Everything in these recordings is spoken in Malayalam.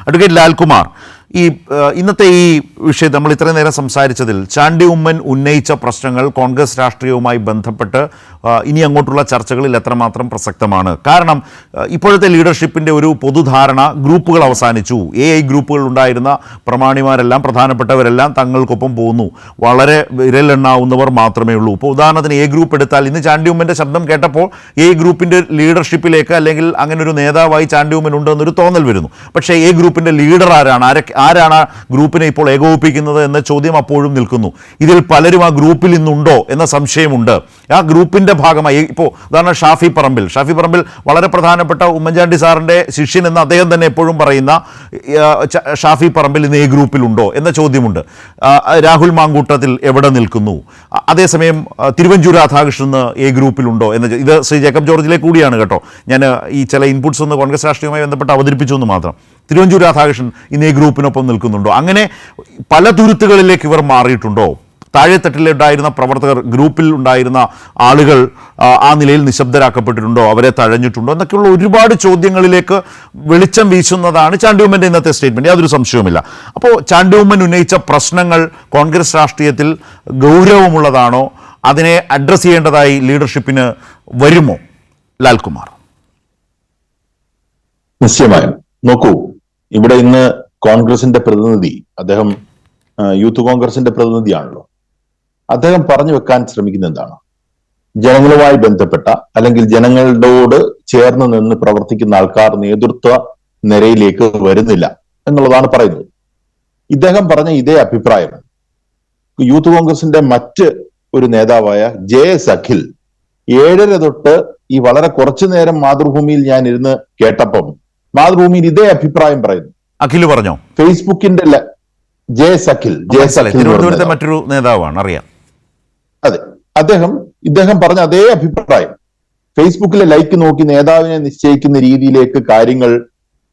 അഡ്വക്കേറ്റ് ലാൽകുമാർ, ഇന്നത്തെ ഈ വിഷയത്തിൽ നമ്മൾ ഇത്രയും നേരം സംസാരിച്ചതിൽ ചാണ്ടി ഉമ്മൻ ഉന്നയിച്ച പ്രശ്നങ്ങൾ കോൺഗ്രസ് രാഷ്ട്രീയവുമായി ബന്ധപ്പെട്ട് ഇനി അങ്ങോട്ടുള്ള ചർച്ചകളിൽ എത്രമാത്രം പ്രസക്തമാണ്? കാരണം ഇപ്പോഴത്തെ ലീഡർഷിപ്പിൻ്റെ ഒരു പൊതുധാരണ ഗ്രൂപ്പുകൾ അവസാനിച്ചു. ഗ്രൂപ്പുകൾ ഉണ്ടായിരുന്ന പ്രമാണിമാരെല്ലാം, പ്രധാനപ്പെട്ടവരെല്ലാം തങ്ങൾക്കൊപ്പം പോകുന്നു. വളരെ വിരലെണ്ണാവുന്നവർ മാത്രമേ ഉള്ളൂ. ഇപ്പോൾ ഉദാഹരണത്തിന് ഗ്രൂപ്പ് എടുത്താൽ, ഇന്ന് ചാണ്ടി ഉമ്മൻ്റെ ശബ്ദം കേട്ടപ്പോൾ ഗ്രൂപ്പിൻ്റെ ലീഡർഷിപ്പിലേക്ക് അല്ലെങ്കിൽ അങ്ങനെ ഒരു നേതാവായി ചാണ്ടി ഉമ്മൻ ഉണ്ടെന്നൊരു തോന്നൽ വരുന്നു. പക്ഷേ ഗ്രൂപ്പിൻ്റെ ലീഡർ ആരാണ് ഗ്രൂപ്പിനെ ഇപ്പോൾ ഏകോപിപ്പിക്കുന്നത് എന്ന ചോദ്യം അപ്പോഴും നിൽക്കുന്നു. ഇതിൽ പലരും ആ ഗ്രൂപ്പിൽ ഇന്നുണ്ടോ എന്ന സംശയമുണ്ട്. ആ ഗ്രൂപ്പിൻ്റെ ഭാഗമായി ഇപ്പോൾ ഉദാഹരണം ഷാഫി പറമ്പിൽ വളരെ പ്രധാനപ്പെട്ട ഉമ്മൻചാണ്ടി സാറിൻ്റെ ശിഷ്യൻ എന്ന് അദ്ദേഹം തന്നെ എപ്പോഴും പറയുന്ന ഷാഫി പറമ്പിൽ ഇന്ന് ഗ്രൂപ്പിലുണ്ടോ എന്ന ചോദ്യമുണ്ട്. രാഹുൽ മാങ്കൂട്ടത്തിൽ എവിടെ നിൽക്കുന്നു? അതേസമയം തിരുവഞ്ചൂർ രാധാകൃഷ്ണൻ ഗ്രൂപ്പിലുണ്ടോ എന്ന ഇത് ശ്രീ ജേക്കബ് ജോർജിലെ കൂടിയാണ് കേട്ടോ. ഞാൻ ഈ ചില ഇൻപുട്സ് ഒന്ന് കോൺഗ്രസ് രാഷ്ട്രീയവുമായി ബന്ധപ്പെട്ട് അവതരിപ്പിച്ചു എന്ന് മാത്രം. തിരുവഞ്ചൂർ രാധാകൃഷ്ണൻ ഇന്ന് ഗ്രൂപ്പിനൊപ്പം നിൽക്കുന്നുണ്ടോ? അങ്ങനെ പല തുരുത്തുകളിലേക്ക് ഇവർ മാറിയിട്ടുണ്ടോ? താഴെത്തട്ടിലുണ്ടായിരുന്ന പ്രവർത്തകർ, ഗ്രൂപ്പിൽ ഉണ്ടായിരുന്ന ആളുകൾ ആ നിലയിൽ നിശബ്ദരാക്കപ്പെട്ടിട്ടുണ്ടോ? അവരെ തഴഞ്ഞിട്ടുണ്ടോ? എന്നൊക്കെയുള്ള ഒരുപാട് ചോദ്യങ്ങളിലേക്ക് വെളിച്ചം വീശുന്നതാണ് ചാണ്ടി ഉമ്മൻ്റെ ഇന്നത്തെ സ്റ്റേറ്റ്മെൻറ്റ്. യാതൊരു സംശയവുമില്ല. അപ്പോൾ ചാണ്ടി ഉമ്മൻ ഉന്നയിച്ച പ്രശ്നങ്ങൾ കോൺഗ്രസ് രാഷ്ട്രീയത്തിൽ ഗൗരവമുള്ളതാണോ? അതിനെ അഡ്രസ്സ് ചെയ്യേണ്ടതായി ലീഡർഷിപ്പിന് വരുമോ? ലാൽകുമാർ. നിശ്ചയമായും. നോക്കൂ, ഇവിടെ ഇന്ന് കോൺഗ്രസിന്റെ പ്രതിനിധി, അദ്ദേഹം യൂത്ത് കോൺഗ്രസിന്റെ പ്രതിനിധിയാണല്ലോ, അദ്ദേഹം പറഞ്ഞു വെക്കാൻ ശ്രമിക്കുന്ന എന്താണ്? ജനങ്ങളുമായി ബന്ധപ്പെട്ട അല്ലെങ്കിൽ ജനങ്ങളോട് ചേർന്ന് നിന്ന് പ്രവർത്തിക്കുന്ന ആൾക്കാർ നേതൃത്വ നിരയിലേക്ക് വരുന്നില്ല എന്നുള്ളതാണ് പറയുന്നത്. ഇദ്ദേഹം പറഞ്ഞ ഇതേ അഭിപ്രായം യൂത്ത് കോൺഗ്രസിന്റെ മറ്റ് ഒരു നേതാവായ JS അഖിൽ 7:30 തൊട്ട് ഈ വളരെ കുറച്ചു നേരം മാതൃഭൂമിയിൽ ഞാൻ ഇരുന്ന് കേട്ടപ്പം മാതൃഭൂമിയിൽ ഇതേ അഭിപ്രായം പറയുന്നു. അഖിൽ പറഞ്ഞോ? ഫേസ്ബുക്കിന്റെ JS അഖിൽ തിരുവനന്തപുരത്തെ മറ്റൊരു നേതാവാണ്, അറിയാം. അതെ, ഇദ്ദേഹം പറഞ്ഞ അതേ അഭിപ്രായം. ഫേസ്ബുക്കിലെ ലൈക്ക് നോക്കി നേതാവിനെ നിശ്ചയിക്കുന്ന രീതിയിലേക്ക് കാര്യങ്ങൾ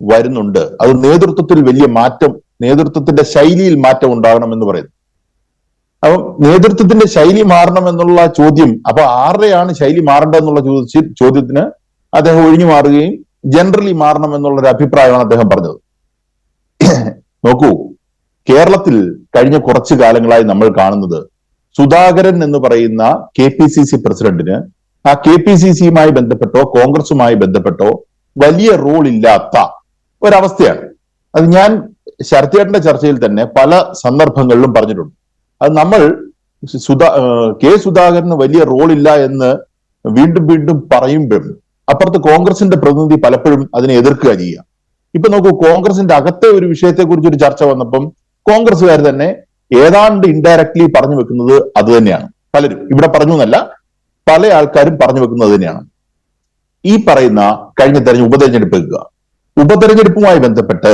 വരുന്നുണ്ട്. അത് നേതൃത്വത്തിൽ വലിയ മാറ്റം, നേതൃത്വത്തിന്റെ ശൈലിയിൽ മാറ്റം ഉണ്ടാകണമെന്ന് പറയുന്നു. അപ്പം നേതൃത്വത്തിന്റെ ശൈലി മാറണം എന്നുള്ള ചോദ്യം, അപ്പൊ ആരുടെയാണ് ശൈലി മാറേണ്ടതെന്നുള്ള ചോദ്യത്തിന് അദ്ദേഹം ഒഴിഞ്ഞു മാറുകയും ജനറലി മാറണം എന്നുള്ളൊരു അഭിപ്രായമാണ് അദ്ദേഹം പറഞ്ഞത്. നോക്കൂ, കേരളത്തിൽ കഴിഞ്ഞ കുറച്ചു കാലങ്ങളായി നമ്മൾ കാണുന്നത് സുധാകരൻ എന്ന് പറയുന്ന KPCC പ്രസിഡന്റിന് ആ KPCCയുമായി ബന്ധപ്പെട്ടോ കോൺഗ്രസുമായി ബന്ധപ്പെട്ടോ വലിയ റോൾ ഇല്ലാത്ത ഒരവസ്ഥയാണ്. അത് ഞാൻ ശരത്തേട്ടന്റെ ചർച്ചയിൽ തന്നെ പല സന്ദർഭങ്ങളിലും പറഞ്ഞിട്ടുണ്ട്. അത് നമ്മൾ സുധാകരന് വലിയ റോളില്ല എന്ന് വീണ്ടും വീണ്ടും പറയുമ്പോഴും അപ്പുറത്ത് കോൺഗ്രസിന്റെ പ്രതിനിധി പലപ്പോഴും അതിനെ എതിർക്കുക ചെയ്യുക. ഇപ്പൊ നോക്കൂ, കോൺഗ്രസിന്റെ അകത്തെ ഒരു വിഷയത്തെക്കുറിച്ച് ഒരു ചർച്ച വന്നപ്പം കോൺഗ്രസ്സുകാർ തന്നെ ഏതാണ്ട് ഇൻഡയറക്ട്ലി പറഞ്ഞു വെക്കുന്നത് അത് തന്നെയാണ്. പലരും ഇവിടെ പറഞ്ഞു എന്നല്ല, പല ആൾക്കാരും പറഞ്ഞു വെക്കുന്നത് തന്നെയാണ്. ഈ പറയുന്ന കഴിഞ്ഞ ഉപതെരഞ്ഞെടുപ്പുമായി ബന്ധപ്പെട്ട്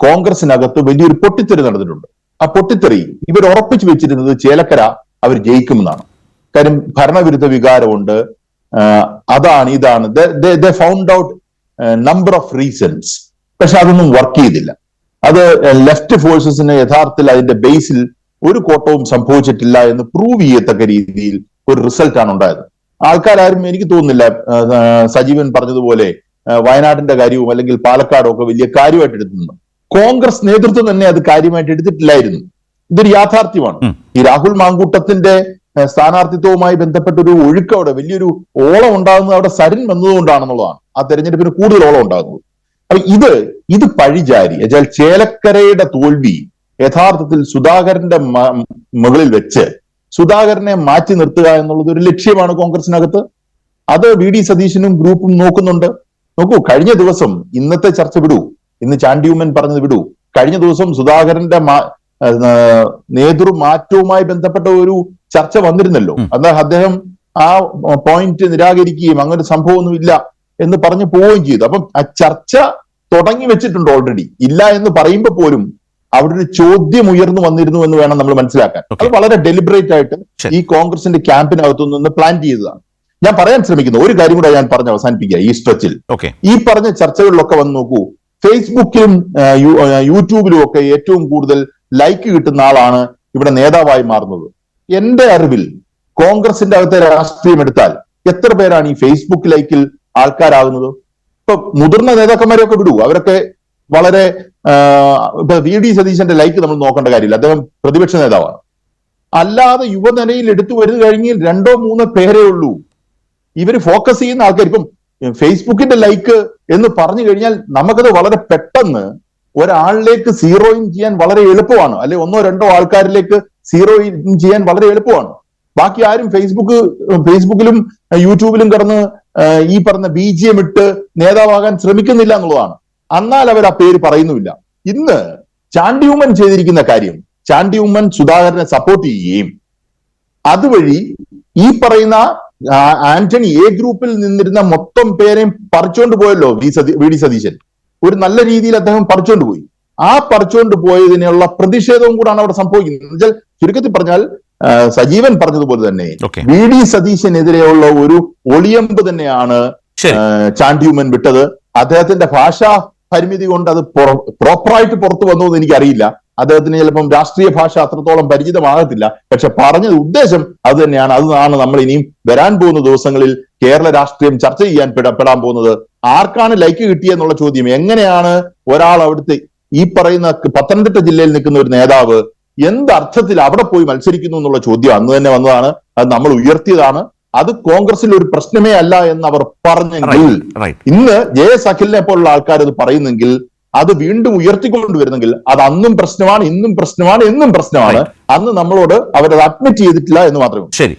കോൺഗ്രസിനകത്ത് വലിയൊരു പൊട്ടിത്തെറി നടന്നിട്ടുണ്ട്. ആ പൊട്ടിത്തെറി ഇവർ ഉറപ്പിച്ചു വെച്ചിരുന്നത് ചേലക്കര അവർ ജയിക്കുമെന്നാണ്. കാര്യം ഭരണവിരുദ്ധ വികാരമുണ്ട്, അതാണ് ഇതാണ്. ദേ found out number of reasons. പക്ഷെ അതൊന്നും വർക്ക് ചെയ്തില്ല. അത് ലെഫ്റ്റ് ഫോഴ്സസിന് യഥാർത്ഥത്തിൽ അതിന്റെ ബേസിൽ ഒരു കോട്ടവും സംഭവിച്ചിട്ടില്ല എന്ന് പ്രൂവ് ചെയ്യത്തക്ക രീതിയിൽ ഒരു റിസൾട്ടാണ് ഉണ്ടായത്. ആൾക്കാരും എനിക്ക് തോന്നുന്നില്ല സജീവൻ പറഞ്ഞതുപോലെ വയനാടിന്റെ കാര്യവും അല്ലെങ്കിൽ പാലക്കാടും ഒക്കെ വലിയ കാര്യമായിട്ട് എടുത്തിട്ടുണ്ട്. കോൺഗ്രസ് നേതൃത്വം തന്നെ അത് കാര്യമായിട്ട് എടുത്തിട്ടില്ലായിരുന്നു. ഇതൊരു യാഥാർത്ഥ്യമാണ്. ഈ രാഹുൽ മാങ്കൂട്ടത്തിന്റെ സ്ഥാനാർത്ഥിത്വവുമായി ബന്ധപ്പെട്ട ഒരു ഒഴുക്ക്, അവിടെ വലിയൊരു ഓളം ഉണ്ടാകുന്നത് അവിടെ സരിൻ വന്നതുകൊണ്ടാണെന്നുള്ളതാണ്. ആ തെരഞ്ഞെടുപ്പിന് കൂടുതൽ ഓളം ഉണ്ടാകുന്നത്. അപ്പൊ ഇത് പഴിചാരി എന്നുവെച്ചാൽ ചേലക്കരയുടെ തോൽവി യഥാർത്ഥത്തിൽ സുധാകരന്റെ മുകളിൽ വെച്ച് സുധാകരനെ മാറ്റി നിർത്തുക എന്നുള്ളത് ഒരു ലക്ഷ്യമാണ് കോൺഗ്രസിനകത്ത്. അത് VD സതീശനും ഗ്രൂപ്പും നോക്കുന്നുണ്ട്. നോക്കൂ, കഴിഞ്ഞ ദിവസം, ഇന്നത്തെ ചർച്ച വിടൂ, ഇന്ന് ചാണ്ടി ഉമ്മൻ പറഞ്ഞത് വിടൂ, കഴിഞ്ഞ ദിവസം സുധാകരന്റെ നേതൃമാറ്റവുമായി ബന്ധപ്പെട്ട ഒരു ചർച്ച വന്നിരുന്നല്ലോ. അദ്ദേഹം ആ പോയിന്റ് നിരാകരിക്കുകയും അങ്ങനെ സംഭവമൊന്നുമില്ല എന്ന് പറഞ്ഞു പോവുകയും ചെയ്തു. അപ്പം ആ ചർച്ച തുടങ്ങി വെച്ചിട്ടുണ്ട് ഓൾറെഡി. ഇല്ല എന്ന് പറയുമ്പോൾ പോലും അവിടെ ഒരു ചോദ്യം ഉയർന്നു വന്നിരുന്നു എന്ന് വേണം നമ്മൾ മനസ്സിലാക്കാൻ. അത് വളരെ ഡെലിബറേറ്റ് ആയിട്ട് ഈ കോൺഗ്രസിന്റെ ക്യാമ്പിനകത്തു നിന്ന് പ്ലാൻ ചെയ്തതാണ്. ഞാൻ പറയാൻ ശ്രമിക്കുന്നു ഒരു കാര്യം കൂടെ ഞാൻ പറഞ്ഞ് അവസാനിപ്പിക്കുക ഈ സ്ട്രെച്ചിൽ. ഈ പറഞ്ഞ ചർച്ചകളിലൊക്കെ വന്ന് നോക്കൂ, ഫേസ്ബുക്കിലും യൂട്യൂബിലും ഒക്കെ ഏറ്റവും കൂടുതൽ ലൈക്ക് കിട്ടുന്ന ആളാണ് ഇവിടെ നേതാവായി മാറുന്നത്. എന്റെ അറിവിൽ കോൺഗ്രസിന്റെ അകത്തെ രാഷ്ട്രീയം എടുത്താൽ എത്ര പേരാണ് ഈ ഫേസ്ബുക്ക് ലൈക്കിൽ ആൾക്കാരാകുന്നത്? ഇപ്പൊ മുതിർന്ന നേതാക്കന്മാരെയൊക്കെ വിടൂ, അവരൊക്കെ വളരെ ഇപ്പൊ VD സതീശന്റെ ലൈക്ക് നമ്മൾ നോക്കേണ്ട കാര്യമില്ല, അദ്ദേഹം പ്രതിപക്ഷ നേതാവാണ്. അല്ലാതെ യുവനിരയിൽ എടുത്തു വരുന്ന കഴിഞ്ഞാൽ 2-3 പേരേ ഉള്ളൂ. ഇവര് ഫോക്കസ് ചെയ്യുന്ന ആൾക്കാർ ഇപ്പം ഫേസ്ബുക്കിന്റെ ലൈക്ക് എന്ന് പറഞ്ഞു കഴിഞ്ഞാൽ നമുക്കത് വളരെ പെട്ടെന്ന് ഒരാളിലേക്ക് സീറോ ഇൻ ചെയ്യാൻ വളരെ എളുപ്പമാണ്, അല്ലെ 1-2 ആൾക്കാരിലേക്ക് സീറോ ഇൻ ചെയ്യാൻ വളരെ എളുപ്പമാണ്. ബാക്കി ആരും ഫേസ്ബുക്കിലും യൂട്യൂബിലും കിടന്ന് ഈ പറഞ്ഞ BGM ഇട്ട് നേതാവാകാൻ ശ്രമിക്കുന്നില്ല എന്നുള്ളതാണ്. എന്നാൽ അവർ ആ പേര് പറയുന്നുമില്ല. ഇന്ന് ചാണ്ടി ഉമ്മൻ ചെയ്തിരിക്കുന്ന കാര്യം, ചാണ്ടി ഉമ്മൻ സുധാകരനെ സപ്പോർട്ട് ചെയ്യുകയും അതുവഴി ഈ പറയുന്ന ആന്റണി A ഗ്രൂപ്പിൽ നിന്നിരുന്ന മൊത്തം പേരെയും പറിച്ചുകൊണ്ട് പോയല്ലോ VD സതീശൻ. ഒരു നല്ല രീതിയിൽ അദ്ദേഹം പറിച്ചുകൊണ്ട് പോയി. ആ പറിച്ചുകൊണ്ട് പോയതിനുള്ള പ്രതിഷേധവും കൂടാണ് അവിടെ സംഭവിക്കുന്നത്. എന്നുവെച്ചാൽ ചുരുക്കത്തിൽ പറഞ്ഞാൽ സജീവൻ പറഞ്ഞതുപോലെ തന്നെ VD സതീശനെതിരെയുള്ള ഒരു ഒളിയമ്പ് തന്നെയാണ് ചാണ്ടി ഉമ്മൻ വിട്ടത്. അദ്ദേഹത്തിന്റെ ഭാഷാ പരിമിതി കൊണ്ട് അത് പ്രോപ്പറായിട്ട് പുറത്തു വന്നു എന്ന് എനിക്കറിയില്ല. അദ്ദേഹത്തിന് ചിലപ്പം രാഷ്ട്രീയ ഭാഷ അത്രത്തോളം പരിചിതമാകത്തില്ല. പക്ഷെ പറഞ്ഞത് ഉദ്ദേശം അത് തന്നെയാണ്. അതാണ് നമ്മൾ ഇനിയും വരാൻ പോകുന്ന ദിവസങ്ങളിൽ കേരള രാഷ്ട്രീയം ചർച്ച ചെയ്യാൻ പെടാൻ പോകുന്നത്. ആർക്കാണ് ലൈക്ക് കിട്ടിയെന്നുള്ള ചോദ്യം. എങ്ങനെയാണ് ഒരാൾ അവിടുത്തെ ഈ പറയുന്ന പത്തനംതിട്ട ജില്ലയിൽ നിൽക്കുന്ന ഒരു നേതാവ് എന്തർത്ഥത്തിൽ അവിടെ പോയി മത്സരിക്കുന്നു എന്നുള്ള ചോദ്യം അന്ന് തന്നെ വന്നതാണ്. അത് നമ്മൾ ഉയർത്തിയതാണ്. അത് കോൺഗ്രസിൽ ഒരു പ്രശ്നമേ അല്ല എന്ന് അവർ പറഞ്ഞെങ്കിൽ, ഇന്ന് JS അഖിലിനെ പോലുള്ള ആൾക്കാർ അത് പറയുന്നെങ്കിൽ, അത് വീണ്ടും ഉയർത്തിക്കൊണ്ടുവരുന്നെങ്കിൽ അത് അന്നും പ്രശ്നമാണ്, ഇന്നും പ്രശ്നമാണ്, എന്നും പ്രശ്നമാണ്. അന്ന് നമ്മളോട് അവരത് അഡ്മിറ്റ് ചെയ്തിട്ടില്ല എന്ന് മാത്രമേ. ശരി.